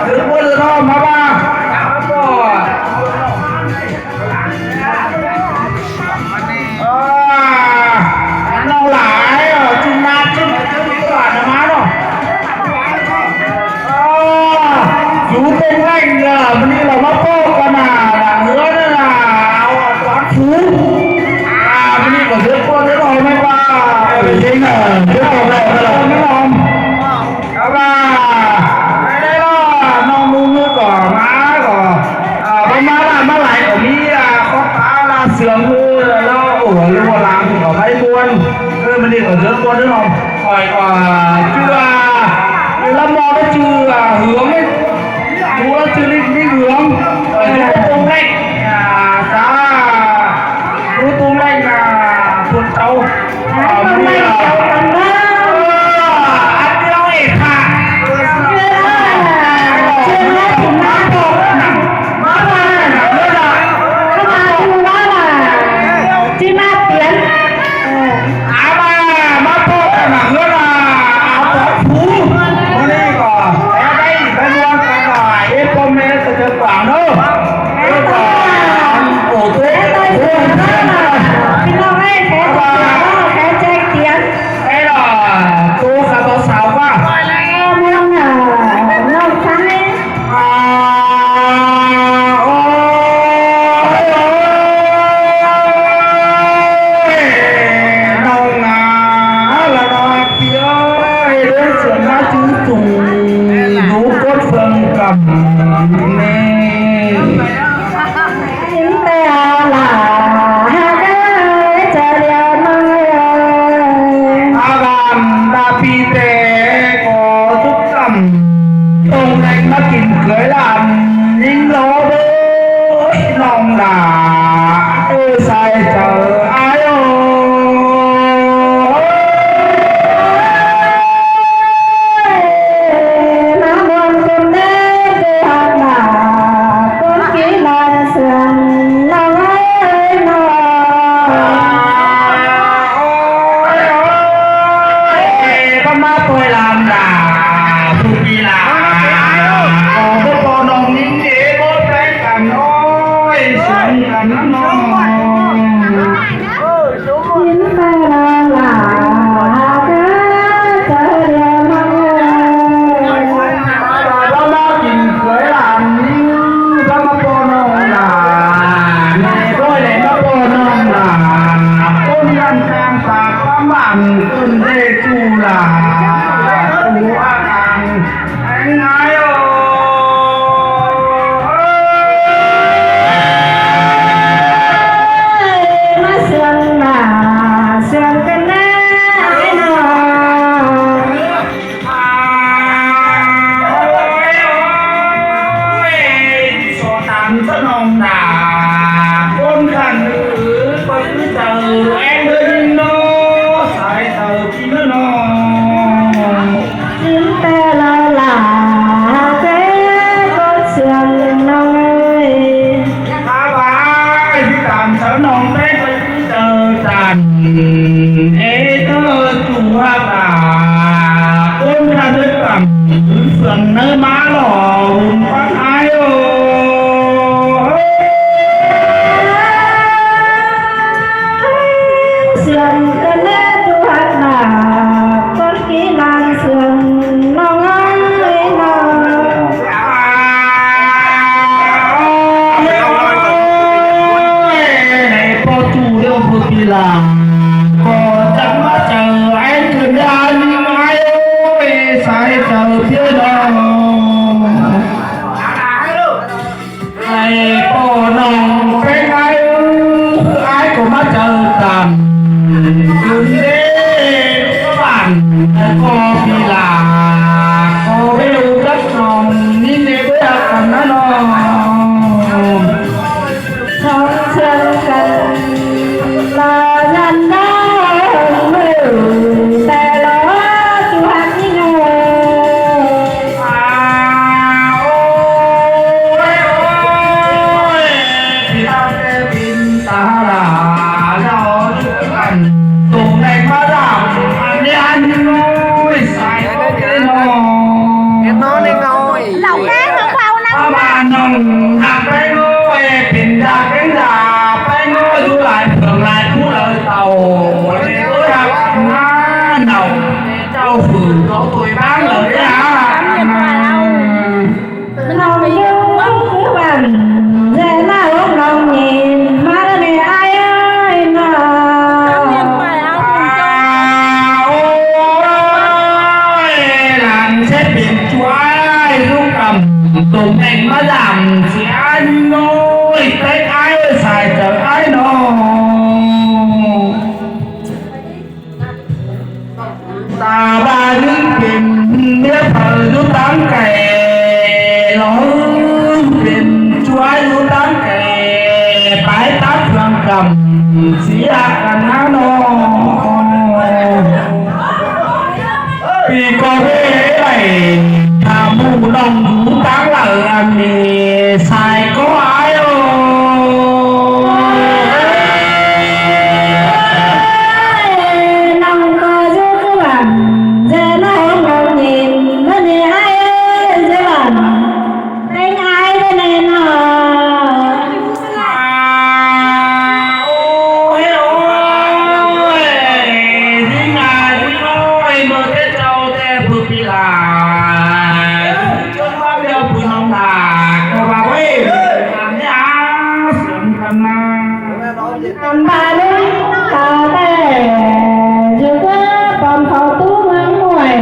ถือปืนเนาะมาบ้าก็น้องหลายจุนมาจุนตลาดมาเนาะอยู่เป็นไงล่ะวันนี้เรามาโป๊กกันน่ะเนื้อนั่นน่ะเอาตอนฟูวันนี้ก็เดือดร้อนได้ไหมป้าเป็นจริงอ่ะเดือดร้อนได้ไม่ลองครับว่าไม่ได้ล่ะน้องลุงก็มาก็ประมาณว่าเมื่อไหร่ก็มีข้อตาละเสือมือแล้วโอ้โหเรื่องโบราณก็ไม่ม้วนมันนี่ก็เดือดร้อนได้หรอกคอยก็ชื่อแล้วมองก็ชื่อเหือไม่ดูแล้วชื่อนี่เหือดูตรงแรกจ้าดูตรงแรกคนเจ้าไม่ได้เ ตรงแห่งมาดำเสียน้อยใต้ท้ายใส่เจอไอ้น้องตาบานึกเป็นเนื้อเผยดูตั้งไก่ร้องเป็นช่วยดูตั้งไก่ไปตัดลำกำเสียกันนะน้องปีก็เฮ้ยทำมูลองดูตั้งหลังอันนี้ใส่ก็ไอ้โอ้น้องก็จะหวังจะน้องมองเห็นว่าเนี่ยไอ้จะหวังให้ไอ้ได้แน่นอน โอ้ยโอ้ยที่งานที่น้อยเมื่อเจ้าแต่ผู้พิลาจนว่าเดียวผู้น้องหนาก็ว่าเว้ยอันนี้เสื่อมกันนะ Tầm ba đứa ta tê dù có bom khẩu tú ngang ngoài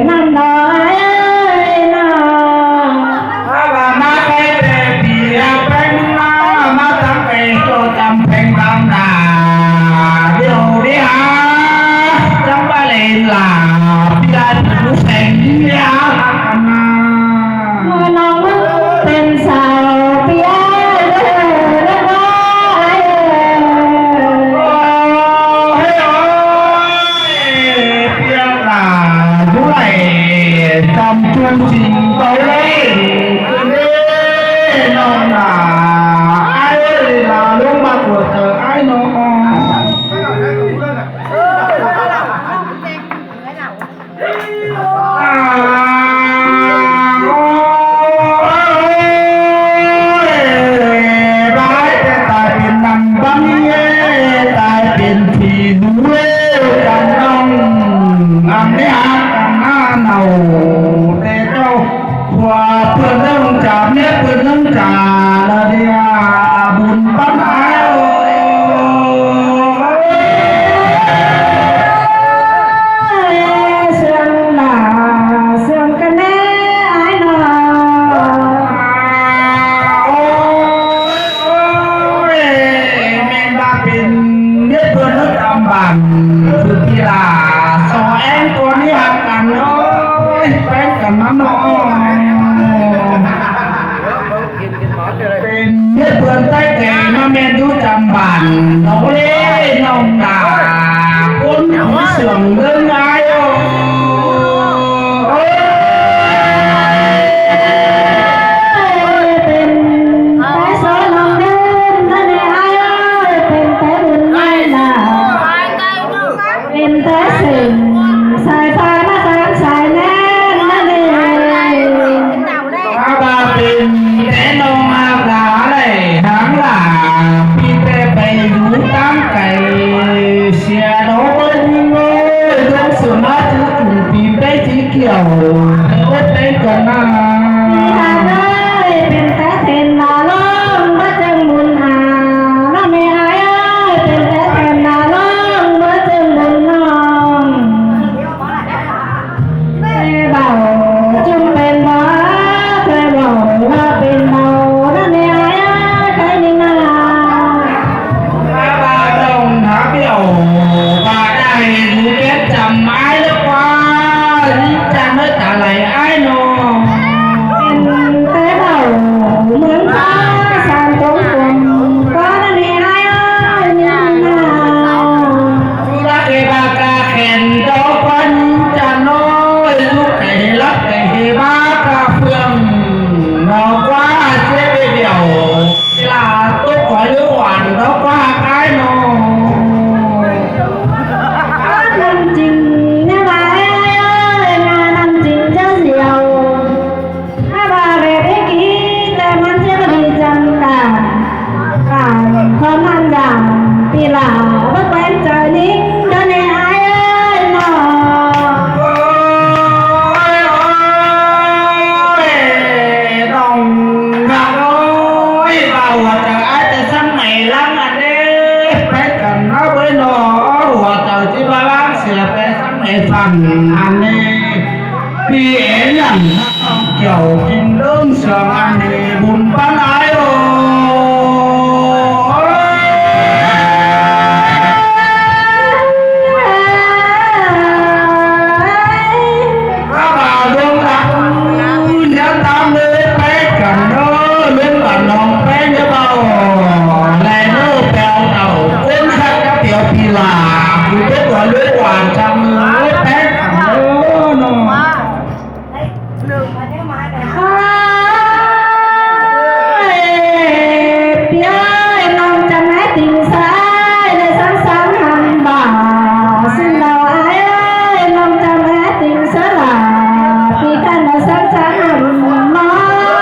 năm đó ai ơi nào ถ้าว่ามาไปแต่เปียเป็นมาตั้งแต่ตัวจำเป็นบางนาเดี๋ยวนี้จังว่าเล่นหลาพี่ได้ผู้แสงยากันนะ Ngồi nông tên sao bia đất đó ai ơi โอ้ยโอ้ยเพียงหลาด้วยจำชวนจริงไปเลยคืนนี้น้องหลาไอ้หลาลงมาปวดเจอไอ้น้องเป็นเนื้อเพื่อนใต้แก่มาเมนดูจำบันน้องเล่น้องตาคนผู้เสื่อมเรื่องไงโอ้เป็นแต่สอนน้องเดินนั่นเองไอ้เอ้ยเป็นแต่บุญไม่น่าเป็นแต่สิ่งสายฟ้ามาตามสายแน่นั่นเอง ถ้าบาเป็นแต่น้องมาหลาเลยหางหลาพี่แต่ไปดูตั้งไก่เสียน้องเป็นโง่เรื่องสุนัขที่ถูกปีไปที่เกี่ยวก็เป็นกันนะ ทางเอ้ยเป็นแต่เทนนาล้องมาจังบุญหาน้องไม่อายเอ้ยเป็นแต่เทนนาล้องมาจังบุญน้องแม่เบาจุ่มเป็นบ่แม่เบาว่าเป็นเบาน้องไม่อายเอ้ยใครนี่นา ถ้าบาดงหาเบี้ยวบาได้ดูเก็บจำไม้แล้วกว่าจะไม่ตาไหลไอ้น้อง เป็นแต่เบาเหมือนฟ้าสานตรงกลมก็น้องไม่อายเอ้ยนี่นา รักเอบากาแขนดอกฟันจะน้อยลูกไก่รักไก่เฮบากาเฟืองนอกว่าเชื่อไปเดียวลาตุ๊กหอยหรือหวานดอกว่าไอ้น้อง นำจริงนะบ่ายเอ้ยงานนำจริงเจ้าเสียวถ้าบ่าแบบไม่คิดแต่มันเสียไม่ดีจังตาการความมันดังปีหลาบ่แควนใจนิ่งเดินในอายเอ้ยน้อง โอ้ยโอ้ยน้องรักโอ้ยเบาจะไอ้แต่สมัยหลังอันนี้ไปกันเอาไว้หนอหัวเต่าที่บ้านเสียไปสมัยฟังอันนี้พี่เอ๋ยัง เกี่ยวกินเรื่องเสืองอันนี้บุญปันไอโอข้าบ่าวดวงตาอย่าตามเลยไปกันเด้อเล่นบ้านน้องไปเด้อเบาแลเด้อแปลวเอาคนคักกับเตียวพีลาอยู่เด้อตัวเลือดหวานจังเลยไปกันเด้อน้อง พี่เอ้ยน้องจะแม่ติ่งซ้ายในซ้ำๆหันบ่าซึ่งเราเอ้ยน้องจะแม่ติ่งสลาพี่กันในซ้ำๆหันน้อ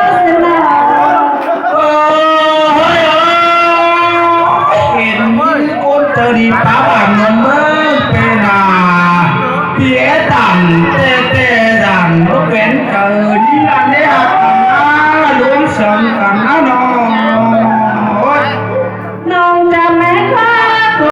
งซึ่งเรา เห็นคนเจอดีป้าบ้านเงินเมื่อ